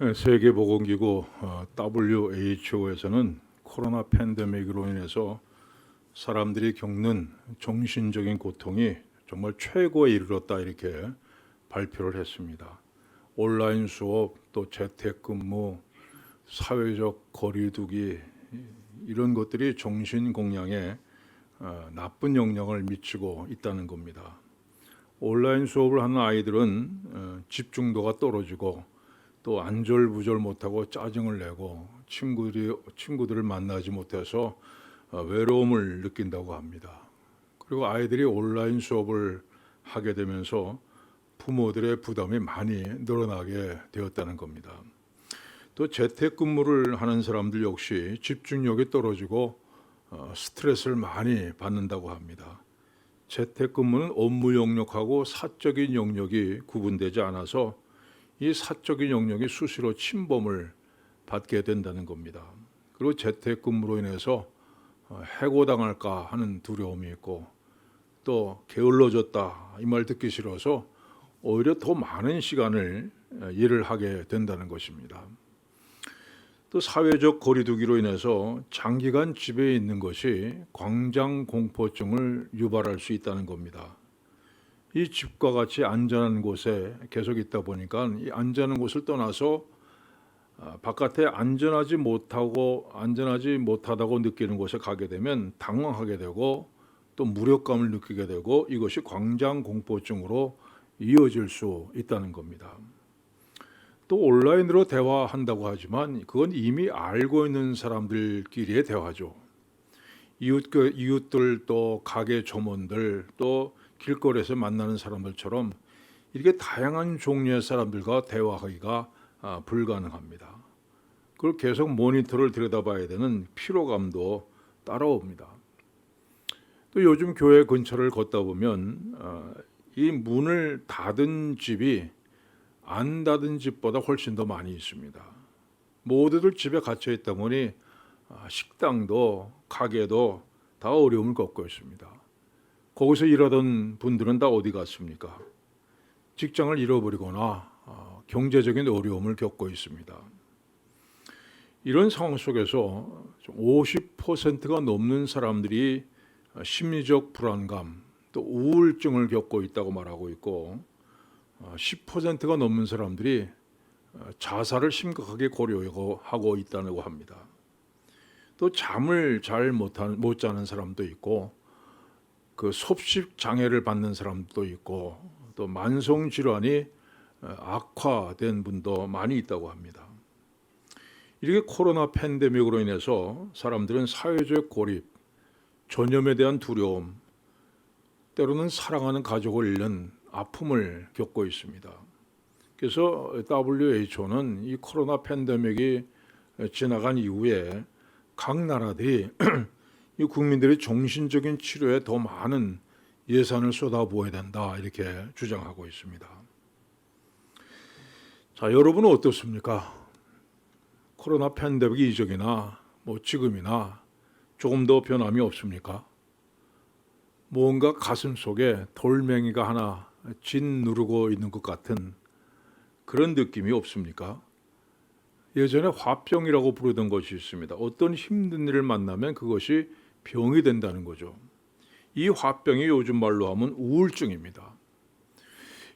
세계보건기구 WHO에서는 코로나 팬데믹으로 인해서 사람들이 겪는 정신적인 고통이 정말 최고에 이르렀다 이렇게 발표를 했습니다. 온라인 수업, 또 재택근무, 사회적 거리두기 이런 것들이 정신 공양에 나쁜 영향을 미치고 있다는 겁니다. 온라인 수업을 하는 아이들은 집중도가 떨어지고 또 안절부절 못하고 짜증을 내고 친구들을 만나지 못해서 외로움을 느낀다고 합니다. 그리고 아이들이 온라인 수업을 하게 되면서 부모들의 부담이 많이 늘어나게 되었다는 겁니다. 또 재택근무를 하는 사람들 역시 집중력이 떨어지고 스트레스를 많이 받는다고 합니다. 재택근무는 업무 영역하고 사적인 영역이 구분되지 않아서 이 사적인 영역이 수시로 침범을 받게 된다는 겁니다. 그리고 재택근무로 인해서 해고당할까 하는 두려움이 있고 또 게을러졌다 이 말 듣기 싫어서 오히려 더 많은 시간을 일을 하게 된다는 것입니다. 또 사회적 거리두기로 인해서 장기간 집에 있는 것이 광장 공포증을 유발할 수 있다는 겁니다. 이 집과 같이 안전한 곳에 계속 있다 보니까 이 안전한 곳을 떠나서 바깥에 안전하지 못하다고 느끼는 곳에 가게 되면 당황하게 되고 또 무력감을 느끼게 되고 이것이 광장 공포증으로 이어질 수 있다는 겁니다. 또 온라인으로 대화한다고 하지만 그건 이미 알고 있는 사람들끼리의 대화죠. 이웃들 또 가게 점원들 또 길거리에서 만나는 사람들처럼 이렇게 다양한 종류의 사람들과 대화하기가 불가능합니다. 그걸 계속 모니터를 들여다봐야 되는 피로감도 따라옵니다. 또 요즘 교회 근처를 걷다 보면 이 문을 닫은 집이 안 닫은 집보다 훨씬 더 많이 있습니다. 모두들 집에 갇혀 있다 보니 식당도 가게도 다 어려움을 겪고 있습니다. 거기서 일하던 분들은 다 어디 갔습니까? 직장을 잃어버리거나 경제적인 어려움을 겪고 있습니다. 이런 상황 속에서 50%가 넘는 사람들이 심리적 불안감, 또 우울증을 겪고 있다고 말하고 있고 10%가 넘는 사람들이 자살을 심각하게 고려하고 있다고 합니다. 또 잠을 잘 못 자는 사람도 있고 그 섭식 장애를 받는 사람도 있고 또 만성 질환이 악화된 분도 많이 있다고 합니다. 이렇게 코로나 팬데믹으로 인해서 사람들은 사회적 고립, 전염에 대한 두려움, 때로는 사랑하는 가족을 잃는 아픔을 겪고 있습니다. 그래서 WHO는 이 코로나 팬데믹이 지나간 이후에 각 나라들이 이 국민들의 정신적인 치료에 더 많은 예산을 쏟아부어야 된다 이렇게 주장하고 있습니다. 자, 여러분은 어떻습니까? 코로나 팬데믹 이전이나 지금이나 조금 더 변함이 없습니까? 뭔가 가슴 속에 돌멩이가 하나 짓누르고 있는 것 같은 그런 느낌이 없습니까? 예전에 화병이라고 부르던 것이 있습니다. 어떤 힘든 일을 만나면 그것이 병이 된다는 거죠. 이 화병이 요즘 말로 하면 우울증입니다.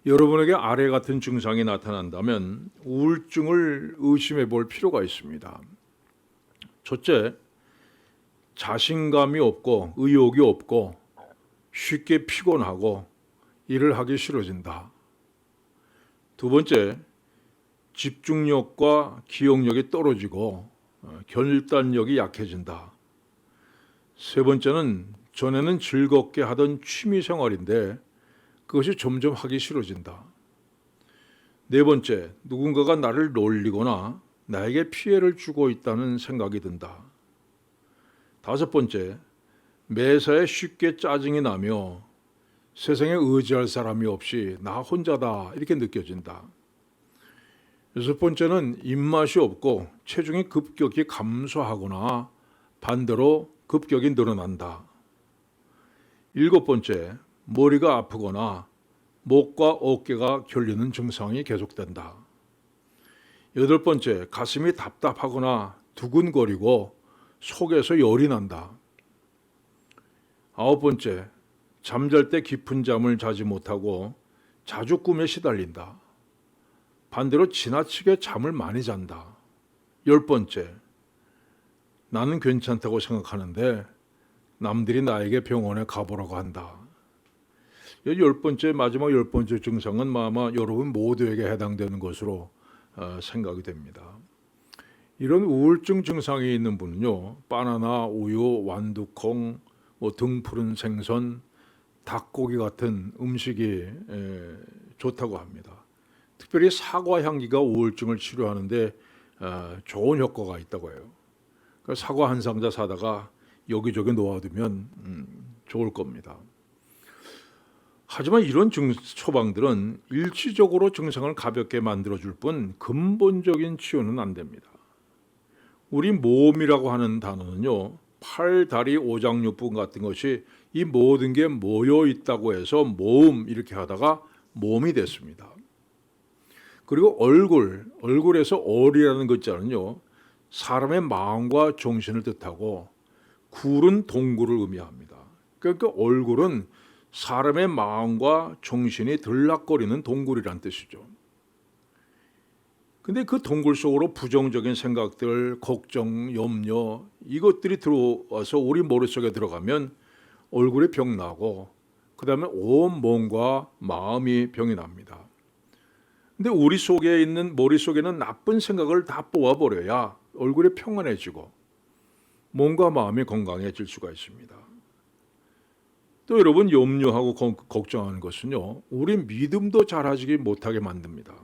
여러분에게 아래 같은 증상이 나타난다면 우울증을 의심해 볼 필요가 있습니다. 첫째, 자신감이 없고 의욕이 없고 쉽게 피곤하고 일을 하기 싫어진다. 두 번째, 집중력과 기억력이 떨어지고 결단력이 약해진다. 세 번째는 전에는 즐겁게 하던 취미 생활인데 그것이 점점 하기 싫어진다. 네 번째, 누군가가 나를 놀리거나 나에게 피해를 주고 있다는 생각이 든다. 다섯 번째, 매사에 쉽게 짜증이 나며 세상에 의지할 사람이 없이 나 혼자다 이렇게 느껴진다. 여섯 번째는 입맛이 없고 체중이 급격히 감소하거나 반대로 급격히 늘어난다. 일곱 번째, 머리가 아프거나 목과 어깨가 결리는 증상이 계속된다. 여덟 번째, 가슴이 답답하거나 두근거리고 속에서 열이 난다. 아홉 번째, 잠잘 때 깊은 잠을 자지 못하고 자주 꿈에 시달린다. 반대로 지나치게 잠을 많이 잔다. 열 번째, 나는 괜찮다고 생각하는데 남들이 나에게 병원에 가보라고 한다. 열 번째, 마지막 열 번째 증상은 아마 여러분 모두에게 해당되는 것으로 생각이 됩니다. 이런 우울증 증상이 있는 분은요, 바나나, 우유, 완두콩, 등 푸른 생선, 닭고기 같은 음식이 좋다고 합니다. 특별히 사과 향기가 우울증을 치료하는데 좋은 효과가 있다고 해요. 그러니까 사과 한 상자 사다가 여기저기 놓아두면 좋을 겁니다. 하지만 이런 처방들은 일시적으로 증상을 가볍게 만들어줄 뿐 근본적인 치유는 안 됩니다. 우리 모음이라고 하는 단어는요, 팔, 다리, 오장육부 같은 것이 이 모든 게 모여 있다고 해서 모음 이렇게 하다가 몸이 됐습니다. 그리고 얼굴에서 얼이라는 글자는요, 사람의 마음과 정신을 뜻하고 굴은 동굴을 의미합니다. 그러니까 얼굴은 사람의 마음과 정신이 들락거리는 동굴이란 뜻이죠. 근데 그 동굴 속으로 부정적인 생각들, 걱정, 염려 이것들이 들어와서 우리 머릿속에 들어가면 얼굴에 병 나고 그다음에 온 몸과 마음이 병이 납니다. 근데 우리 속에 있는 머릿속에는 나쁜 생각을 다 뽑아버려야 얼굴이 평안해지고 몸과 마음이 건강해질 수가 있습니다. 또 여러분 염려하고 걱정하는 것은요, 우리 믿음도 자라지기 못하게 만듭니다.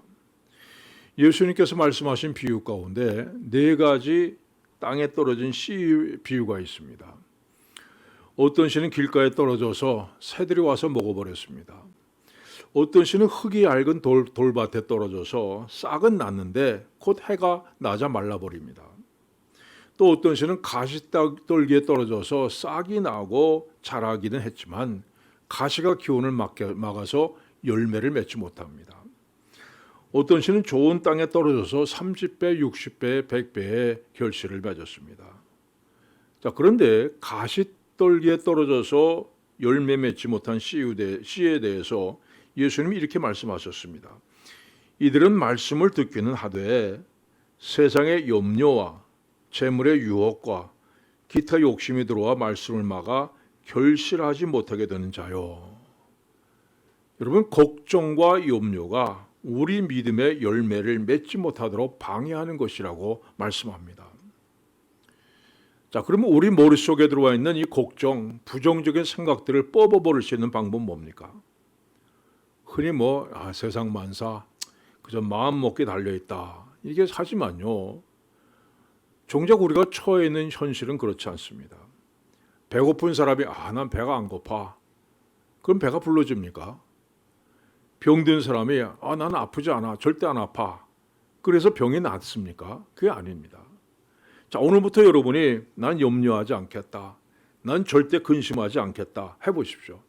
예수님께서 말씀하신 비유 가운데 네 가지 땅에 떨어진 씨 비유가 있습니다. 어떤 씨는 길가에 떨어져서 새들이 와서 먹어버렸습니다. 어떤 씨는 흙이 얇은 돌밭에 떨어져서 싹은 났는데 곧 해가 나자 말라버립니다. 또 어떤 씨는 가시떨기에 떨어져서 싹이 나고 자라기는 했지만 가시가 기온을 막아서 열매를 맺지 못합니다. 어떤 씨는 좋은 땅에 떨어져서 30배, 60배, 100배의 결실을 맺었습니다. 자, 그런데 가시떨기에 떨어져서 열매 맺지 못한 씨에 대해서 예수님이 이렇게 말씀하셨습니다. 이들은 말씀을 듣기는 하되 세상의 염려와 재물의 유혹과 기타 욕심이 들어와 말씀을 막아 결실하지 못하게 되는 자요. 여러분, 걱정과 염려가 우리 믿음의 열매를 맺지 못하도록 방해하는 것이라고 말씀합니다. 자, 그러면 우리 머릿속에 들어와 있는 이 걱정, 부정적인 생각들을 뽑아버릴 수 있는 방법은 뭡니까? 흔히 세상 만사 그저 마음 먹기 달려있다 이게 하지만요, 정작 우리가 처해 있는 현실은 그렇지 않습니다. 배고픈 사람이 난 배가 안 고파. 그럼 배가 불러집니까? 병든 사람이 나는 아프지 않아. 절대 안 아파. 그래서 병이 낫습니까? 그게 아닙니다. 자, 오늘부터 여러분이 난 염려하지 않겠다. 난 절대 근심하지 않겠다. 해보십시오.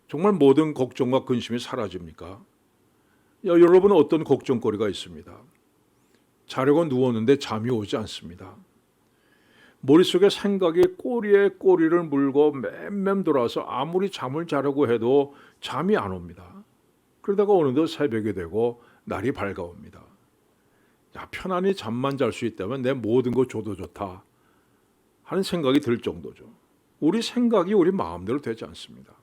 정말 모든 걱정과 근심이 사라집니까? 여러분은 어떤 걱정거리가 있습니다. 자려고 누웠는데 잠이 오지 않습니다. 머릿속에 생각이 꼬리에 꼬리를 물고 맴맴 돌아서 아무리 잠을 자려고 해도 잠이 안 옵니다. 그러다가 어느덧 새벽이 되고 날이 밝아옵니다. 편안히 잠만 잘 수 있다면 내 모든 거 줘도 좋다 하는 생각이 들 정도죠. 우리 생각이 우리 마음대로 되지 않습니다.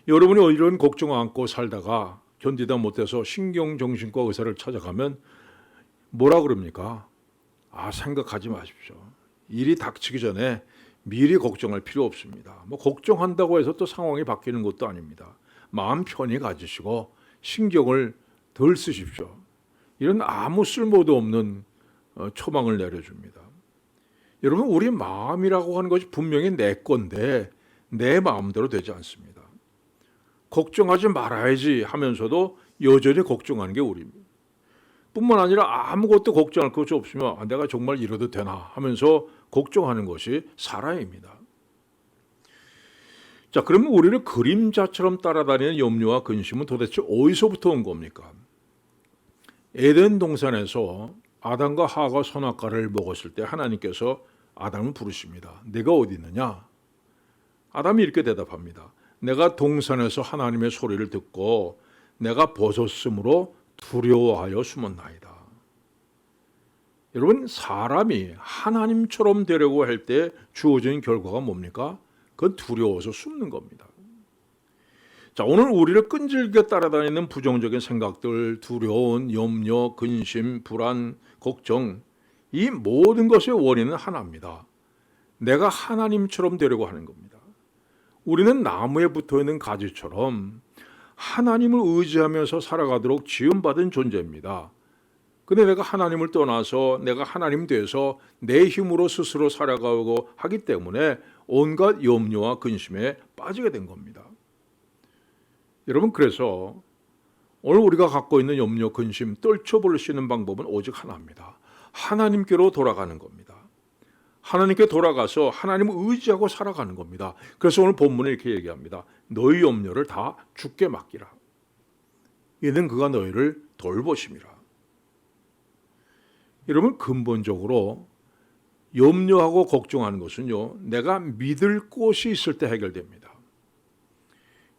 여러분이 이런 걱정 안고 살다가 견디다 못해서 신경정신과 의사를 찾아가면 뭐라 그럽니까? 생각하지 마십시오. 일이 닥치기 전에 미리 걱정할 필요 없습니다. 걱정한다고 해서 또 상황이 바뀌는 것도 아닙니다. 마음 편히 가지시고 신경을 덜 쓰십시오. 이런 아무 쓸모도 없는 처방을 내려줍니다. 여러분, 우리 마음이라고 하는 것이 분명히 내 건데 내 마음대로 되지 않습니다. 걱정하지 말아야지 하면서도 여전히 걱정하는 게 우리입니다. 뿐만 아니라 아무것도 걱정할 것이 없으면 내가 정말 이러도 되나 하면서 걱정하는 것이 사람입니다. 자, 그러면 우리를 그림자처럼 따라다니는 염려와 근심은 도대체 어디서부터 온 겁니까? 에덴 동산에서 아담과 하와가 선악과를 먹었을 때 하나님께서 아담을 부르십니다. 내가 어디 있느냐? 아담이 이렇게 대답합니다. 내가 동산에서 하나님의 소리를 듣고 내가 벗었으므로 두려워하여 숨었나이다. 여러분, 사람이 하나님처럼 되려고 할 때 주어진 결과가 뭡니까? 그건 두려워서 숨는 겁니다. 자, 오늘 우리를 끈질기게 따라다니는 부정적인 생각들, 두려움, 염려, 근심, 불안, 걱정, 이 모든 것의 원인은 하나입니다. 내가 하나님처럼 되려고 하는 겁니다. 우리는 나무에 붙어있는 가지처럼 하나님을 의지하면서 살아가도록 지음받은 존재입니다. 근데 내가 하나님을 떠나서 내가 하나님 돼서 내 힘으로 스스로 살아가고 하기 때문에 온갖 염려와 근심에 빠지게 된 겁니다. 여러분, 그래서 오늘 우리가 갖고 있는 염려, 근심 떨쳐버릴 수 있는 방법은 오직 하나입니다. 하나님께로 돌아가는 겁니다. 하나님께 돌아가서 하나님을 의지하고 살아가는 겁니다. 그래서 오늘 본문에 이렇게 얘기합니다. 너희 염려를 다 주께 맡기라. 이는 그가 너희를 돌보심이라. 여러분, 근본적으로 염려하고 걱정하는 것은요, 내가 믿을 곳이 있을 때 해결됩니다.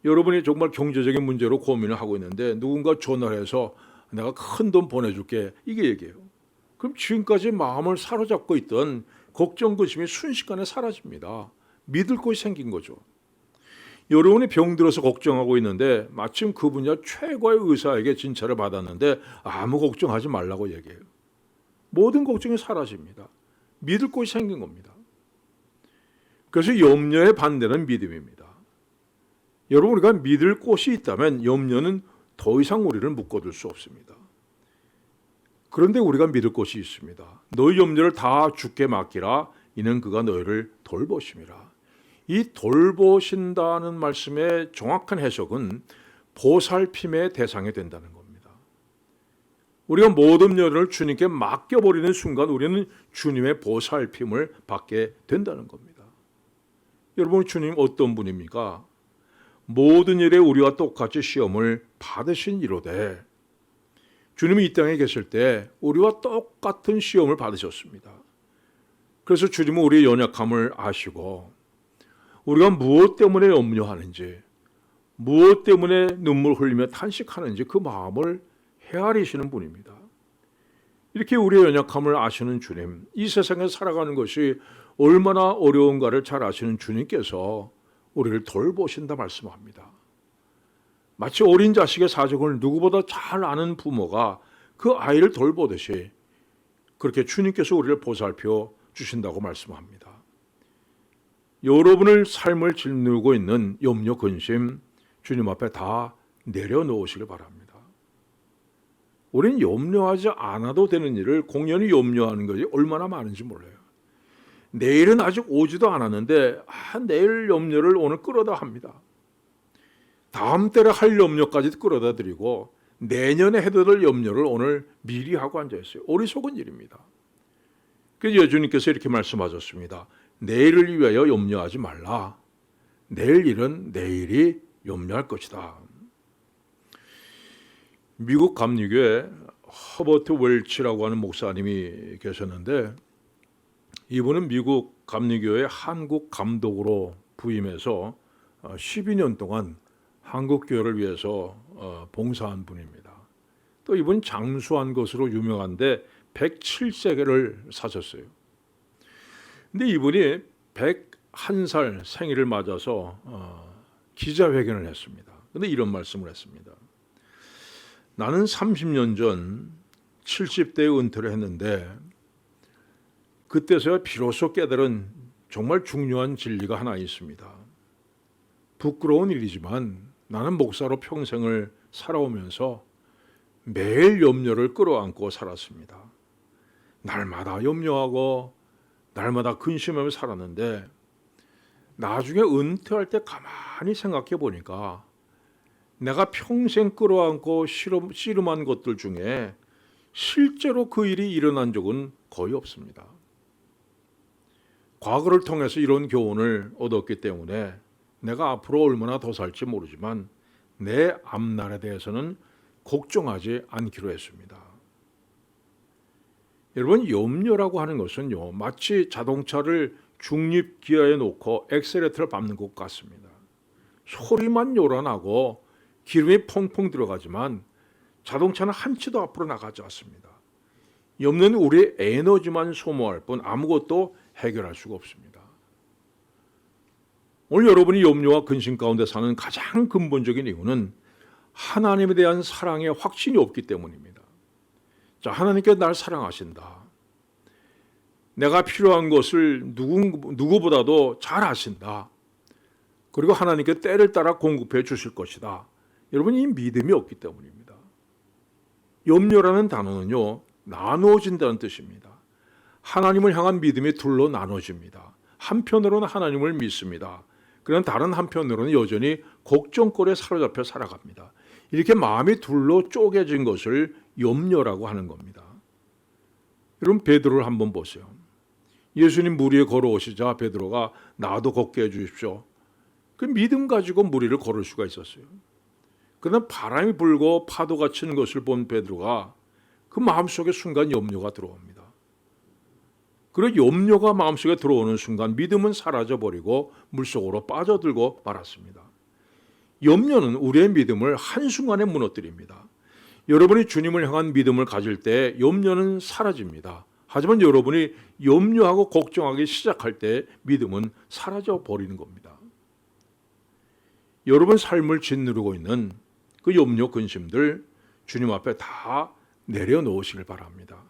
여러분이 정말 경제적인 문제로 고민을 하고 있는데 누군가 전화를 해서 내가 큰 돈 보내줄게, 이게 얘기해요. 그럼 지금까지 마음을 사로잡고 있던 걱정, 근심이 순식간에 사라집니다. 믿을 곳이 생긴 거죠. 여러분이 병들어서 걱정하고 있는데 마침 그 분야 최고의 의사에게 진찰을 받았는데 아무 걱정하지 말라고 얘기해요. 모든 걱정이 사라집니다. 믿을 곳이 생긴 겁니다. 그래서 염려의 반대는 믿음입니다. 여러분, 우리가 믿을 곳이 있다면 염려는 더 이상 우리를 묶어둘 수 없습니다. 그런데 우리가 믿을 곳이 있습니다. 너희 염려를 다 주께 맡기라. 이는 그가 너희를 돌보심이라. 이 돌보신다는 말씀의 정확한 해석은 보살핌의 대상이 된다는 겁니다. 우리가 모든 염려를 주님께 맡겨버리는 순간 우리는 주님의 보살핌을 받게 된다는 겁니다. 여러분, 주님 어떤 분입니까? 모든 일에 우리와 똑같이 시험을 받으신 이로되 주님이 이 땅에 계실 때 우리와 똑같은 시험을 받으셨습니다. 그래서 주님은 우리의 연약함을 아시고 우리가 무엇 때문에 염려하는지, 무엇 때문에 눈물 흘리며 탄식하는지 그 마음을 헤아리시는 분입니다. 이렇게 우리의 연약함을 아시는 주님, 이 세상에 살아가는 것이 얼마나 어려운가를 잘 아시는 주님께서 우리를 돌보신다 말씀합니다. 마치 어린 자식의 사정을 누구보다 잘 아는 부모가 그 아이를 돌보듯이 그렇게 주님께서 우리를 보살펴 주신다고 말씀합니다. 여러분의 삶을 짓누르고 있는 염려, 근심 주님 앞에 다 내려놓으시길 바랍니다. 우리는 염려하지 않아도 되는 일을 공연히 염려하는 것이 얼마나 많은지 몰라요. 내일은 아직 오지도 않았는데 내일 염려를 오늘 끌어다 합니다. 다음 달에 할 염려까지 끌어다 드리고 내년에 해도 될 염려를 오늘 미리 하고 앉아있어요. 어리석은 일입니다. 그래서 예수님께서 이렇게 말씀하셨습니다. 내일을 위하여 염려하지 말라. 내일 일은 내일이 염려할 것이다. 미국 감리교회 허버트 웰치라고 하는 목사님이 계셨는데 이분은 미국 감리교회 한국 감독으로 부임해서 12년 동안 한국 교회를 위해서 봉사한 분입니다. 또 이분 장수한 것으로 유명한데 107세계를 사셨어요. 근데 이분이 101살 생일을 맞아서 기자회견을 했습니다. 근데 이런 말씀을 했습니다. 나는 30년 전 70대에 은퇴를 했는데 그때서야 비로소 깨달은 정말 중요한 진리가 하나 있습니다. 부끄러운 일이지만 나는 목사로 평생을 살아오면서 매일 염려를 끌어안고 살았습니다. 날마다 염려하고 날마다 근심하며 살았는데 나중에 은퇴할 때 가만히 생각해 보니까 내가 평생 끌어안고 씨름한 것들 중에 실제로 그 일이 일어난 적은 거의 없습니다. 과거를 통해서 이런 교훈을 얻었기 때문에 내가 앞으로 얼마나 더 살지 모르지만 내 앞날에 대해서는 걱정하지 않기로 했습니다. 여러분, 염려라고 하는 것은요, 마치 자동차를 중립 기어에 놓고 엑셀레터를 밟는 것 같습니다. 소리만 요란하고 기름이 펑펑 들어가지만 자동차는 한치도 앞으로 나가지 않습니다. 염려는 우리의 에너지만 소모할 뿐 아무것도 해결할 수가 없습니다. 오늘 여러분이 염려와 근심 가운데 사는 가장 근본적인 이유는 하나님에 대한 사랑의 확신이 없기 때문입니다. 자, 하나님께서 날 사랑하신다. 내가 필요한 것을 누구보다도 잘 아신다. 그리고 하나님께 때를 따라 공급해 주실 것이다. 여러분, 이 믿음이 없기 때문입니다. 염려라는 단어는요, 나누어진다는 뜻입니다. 하나님을 향한 믿음이 둘로 나눠집니다. 한편으로는 하나님을 믿습니다. 그러나 다른 한편으로는 여전히 걱정거리에 사로잡혀 살아갑니다. 이렇게 마음이 둘로 쪼개진 것을 염려라고 하는 겁니다. 여러분, 베드로를 한번 보세요. 예수님 물 위에 걸어오시자 베드로가 나도 걷게 해주십시오. 그 믿음 가지고 물 위를 걸을 수가 있었어요. 그러나 바람이 불고 파도가 치는 것을 본 베드로가 그 마음속에 순간 염려가 들어옵니다. 그리고 염려가 마음속에 들어오는 순간 믿음은 사라져버리고 물속으로 빠져들고 말았습니다. 염려는 우리의 믿음을 한순간에 무너뜨립니다. 여러분이 주님을 향한 믿음을 가질 때 염려는 사라집니다. 하지만 여러분이 염려하고 걱정하기 시작할 때 믿음은 사라져 버리는 겁니다. 여러분 삶을 짓누르고 있는 그 염려 근심들 주님 앞에 다 내려놓으시길 바랍니다.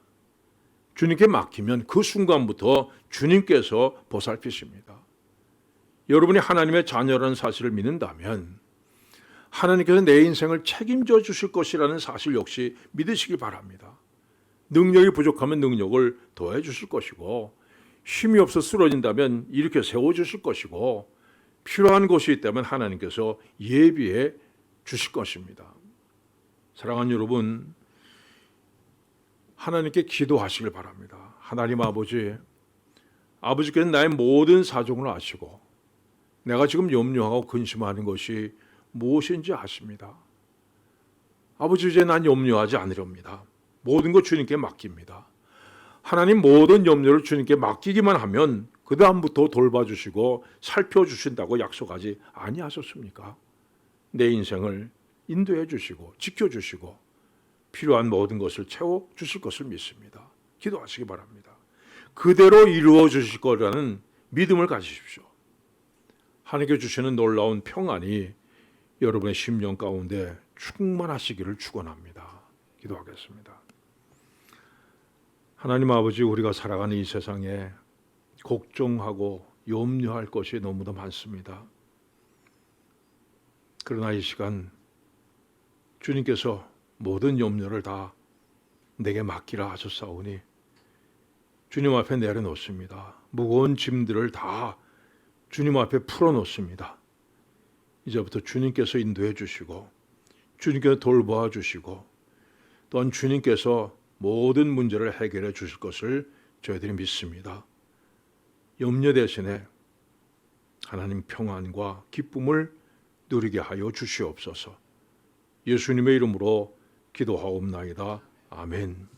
주님께 맡기면 그 순간부터 주님께서 보살피십니다. 여러분이 하나님의 자녀라는 사실을 믿는다면 하나님께서 내 인생을 책임져 주실 것이라는 사실 역시 믿으시기 바랍니다. 능력이 부족하면 능력을 더해 주실 것이고, 힘이 없어 쓰러진다면 일으켜 세워 주실 것이고, 필요한 것이 있다면 하나님께서 예비해 주실 것입니다. 사랑하는 여러분, 하나님께 기도하시길 바랍니다. 하나님 아버지께는 나의 모든 사정을 아시고 내가 지금 염려하고 근심하는 것이 무엇인지 아십니다. 아버지, 이제 난 염려하지 않으렵니다. 모든 것 주님께 맡깁니다. 하나님, 모든 염려를 주님께 맡기기만 하면 그 다음부터 돌봐주시고 살펴주신다고 약속하지 아니하셨습니까? 내 인생을 인도해 주시고 지켜주시고 필요한 모든 것을 채워주실 것을 믿습니다. 기도하시기 바랍니다. 그대로 이루어 주실 거라는 믿음을 가지십시오. 하나님께 주시는 놀라운 평안이 여러분의 심령 가운데 충만하시기를 축원합니다. 기도하겠습니다. 하나님 아버지, 우리가 살아가는 이 세상에 걱정하고 염려할 것이 너무도 많습니다. 그러나 이 시간 주님께서 모든 염려를 다 내게 맡기라 하셨사오니 주님 앞에 내려놓습니다. 무거운 짐들을 다 주님 앞에 풀어놓습니다. 이제부터 주님께서 인도해 주시고 주님께서 돌보아 주시고 또한 주님께서 모든 문제를 해결해 주실 것을 저희들이 믿습니다. 염려 대신에 하나님 평안과 기쁨을 누리게 하여 주시옵소서. 예수님의 이름으로 기도하옵나이다. 아멘.